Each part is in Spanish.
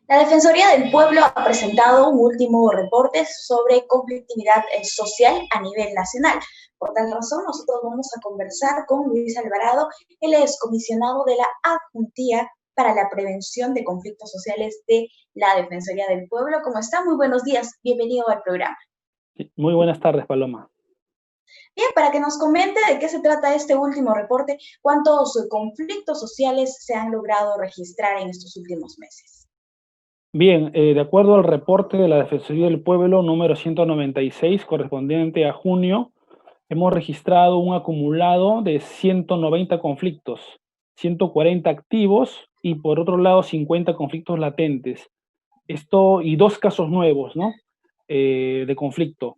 La Defensoría del Pueblo ha presentado un último reporte sobre conflictividad social a nivel nacional. Por tal razón, nosotros vamos a conversar con Luis Alvarado, él es comisionado de la Adjuntía para la Prevención de Conflictos Sociales de la Defensoría del Pueblo. ¿Cómo está? Muy buenos días, bienvenido al programa. Muy buenas tardes, Paloma. Bien, para que nos comente de qué se trata este último reporte, ¿cuántos conflictos sociales se han logrado registrar en estos últimos meses? Bien, de acuerdo al reporte de la Defensoría del Pueblo número 196, correspondiente a junio, hemos registrado un acumulado de 190 conflictos, 140 activos y por otro lado 50 conflictos latentes. Esto y 2 casos nuevos, ¿no? De conflicto.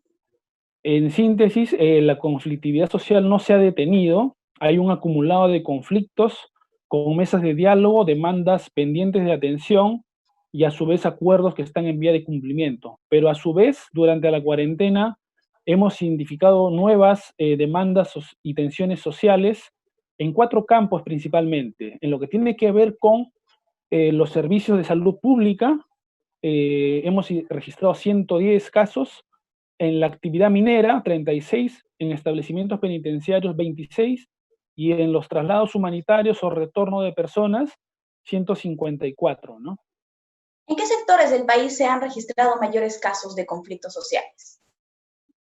En síntesis, la conflictividad social no se ha detenido, hay un acumulado de conflictos con mesas de diálogo, demandas pendientes de atención y a su vez acuerdos que están en vía de cumplimiento. Pero a su vez, durante la cuarentena, hemos identificado nuevas demandas y tensiones sociales en 4 campos principalmente, en lo que tiene que ver con los servicios de salud pública. Hemos registrado 110 casos, en la actividad minera 36, en establecimientos penitenciarios 26 y en los traslados humanitarios o retorno de personas 154, ¿no? ¿En qué sectores del país se han registrado mayores casos de conflictos sociales?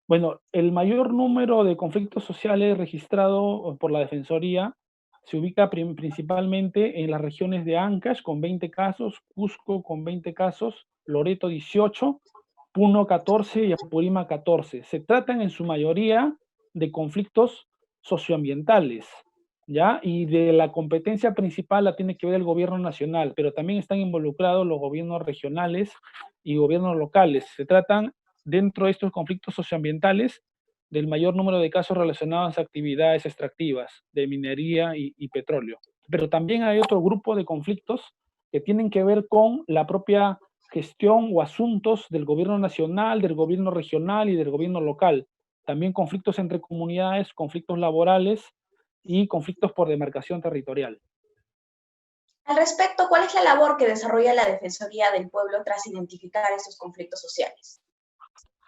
Bueno, el mayor número de conflictos sociales registrado por la Defensoría se ubica principalmente en las regiones de Ancash con 20 casos, Cusco con 20 casos, Loreto 18, Puno 14 y Apurímac 14. Se tratan en su mayoría de conflictos socioambientales, ¿ya? Y de la competencia principal la tiene que ver el gobierno nacional, pero también están involucrados los gobiernos regionales y gobiernos locales. Se tratan dentro de estos conflictos socioambientales del mayor número de casos relacionados a actividades extractivas de minería y petróleo. Pero también hay otro grupo de conflictos que tienen que ver con la propia gestión o asuntos del gobierno nacional, del gobierno regional y del gobierno local. También conflictos entre comunidades, conflictos laborales y conflictos por demarcación territorial. Al respecto, ¿cuál es la labor que desarrolla la Defensoría del Pueblo tras identificar estos conflictos sociales?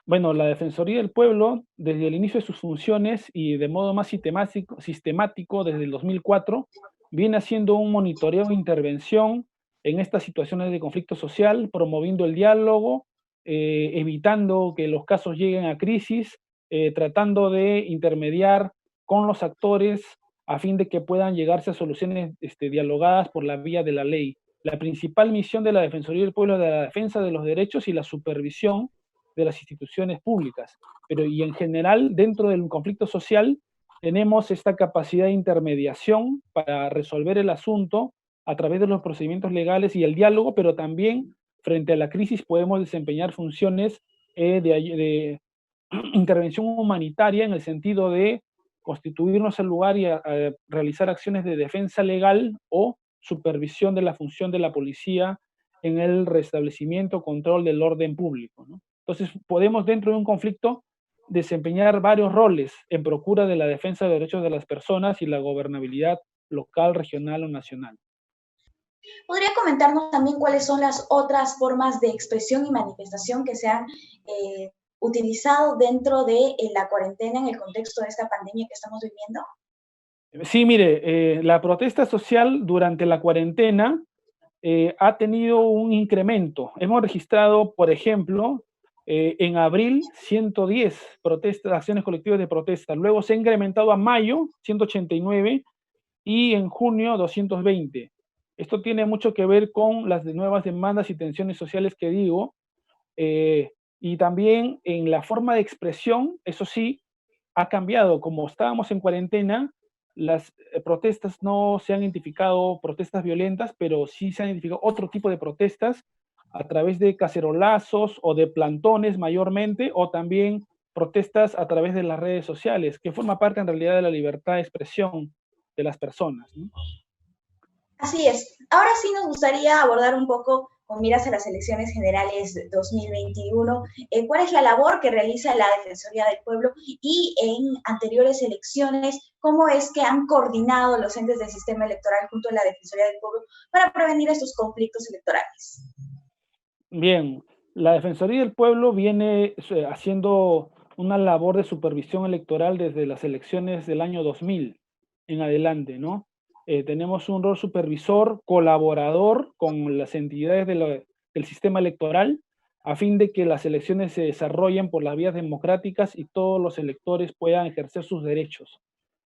Bueno, la Defensoría del Pueblo, desde el inicio de sus funciones y de modo más sistemático desde el 2004, viene haciendo un monitoreo e intervención en estas situaciones de conflicto social, promoviendo el diálogo, evitando que los casos lleguen a crisis, tratando de intermediar con los actores a fin de que puedan llegarse a soluciones dialogadas por la vía de la ley. La principal misión de la Defensoría del Pueblo es la defensa de los derechos y la supervisión de las instituciones públicas. Pero y en general, dentro del conflicto social, tenemos esta capacidad de intermediación para resolver el asunto a través de los procedimientos legales y el diálogo, pero también frente a la crisis podemos desempeñar funciones de intervención humanitaria en el sentido de constituirnos el lugar y a realizar acciones de defensa legal o supervisión de la función de la policía en el restablecimiento, control del orden público, ¿no? Entonces, podemos dentro de un conflicto desempeñar varios roles en procura de la defensa de derechos de las personas y la gobernabilidad local, regional o nacional. ¿Podría comentarnos también cuáles son las otras formas de expresión y manifestación que se han utilizado dentro de la cuarentena en el contexto de esta pandemia que estamos viviendo? Sí, mire, la protesta social durante la cuarentena ha tenido un incremento. Hemos registrado, por ejemplo, en abril 110 protestas, acciones colectivas de protesta. Luego se ha incrementado a mayo 189 y en junio 220. Esto tiene mucho que ver con las nuevas demandas y tensiones sociales que digo, y también en la forma de expresión, eso sí, ha cambiado. Como estábamos en cuarentena, las protestas no se han identificado protestas violentas, pero sí se han identificado otro tipo de protestas a través de cacerolazos o de plantones mayormente, o también protestas a través de las redes sociales, que forma parte en realidad de la libertad de expresión de las personas, ¿no? Así es. Ahora sí nos gustaría abordar un poco, con miras a las elecciones generales 2021, cuál es la labor que realiza la Defensoría del Pueblo y en anteriores elecciones, cómo es que han coordinado los entes del sistema electoral junto a la Defensoría del Pueblo para prevenir estos conflictos electorales. Bien, la Defensoría del Pueblo viene haciendo una labor de supervisión electoral desde las elecciones del año 2000 en adelante, ¿no? Tenemos un rol supervisor, colaborador con las entidades del sistema electoral, a fin de que las elecciones se desarrollen por las vías democráticas y todos los electores puedan ejercer sus derechos.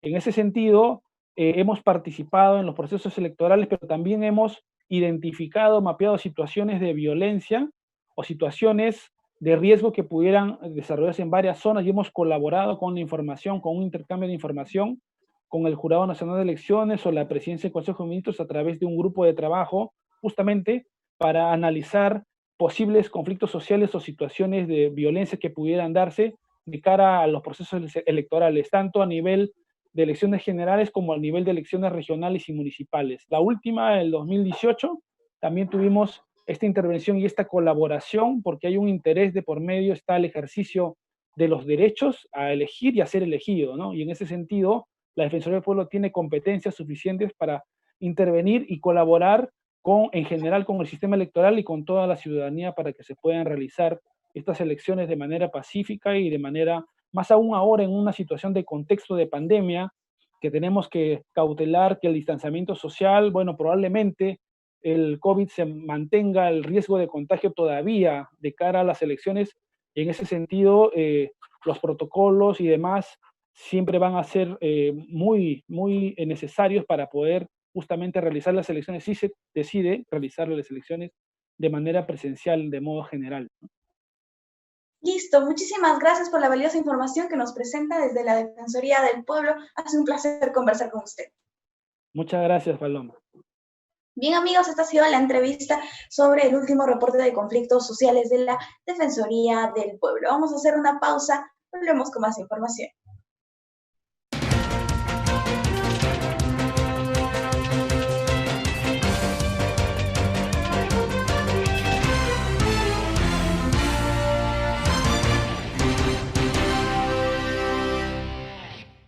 En ese sentido, hemos participado en los procesos electorales, pero también hemos identificado, mapeado situaciones de violencia o situaciones de riesgo que pudieran desarrollarse en varias zonas y hemos colaborado con la información, con un intercambio de información con el Jurado Nacional de Elecciones o la Presidencia del Consejo de Ministros a través de un grupo de trabajo justamente para analizar posibles conflictos sociales o situaciones de violencia que pudieran darse de cara a los procesos electorales, tanto a nivel de elecciones generales como a nivel de elecciones regionales y municipales. La última, el 2018, también tuvimos esta intervención y esta colaboración porque hay un interés de por medio, está el ejercicio de los derechos a elegir y a ser elegido, ¿no? Y en ese sentido, la Defensoría del Pueblo tiene competencias suficientes para intervenir y colaborar en general con el sistema electoral y con toda la ciudadanía para que se puedan realizar estas elecciones de manera pacífica y de manera, más aún ahora en una situación de contexto de pandemia, que tenemos que cautelar que el distanciamiento social, bueno, probablemente el COVID se mantenga el riesgo de contagio todavía de cara a las elecciones. Y en ese sentido, los protocolos y demás siempre van a ser muy necesarios para poder justamente realizar las elecciones si se decide realizar las elecciones de manera presencial, de modo general. Listo, muchísimas gracias por la valiosa información que nos presenta desde la Defensoría del Pueblo. Ha sido un placer conversar con usted. Muchas gracias, Paloma. Bien, amigos, esta ha sido la entrevista sobre el último reporte de conflictos sociales de la Defensoría del Pueblo. Vamos a hacer una pausa, volvemos con más información.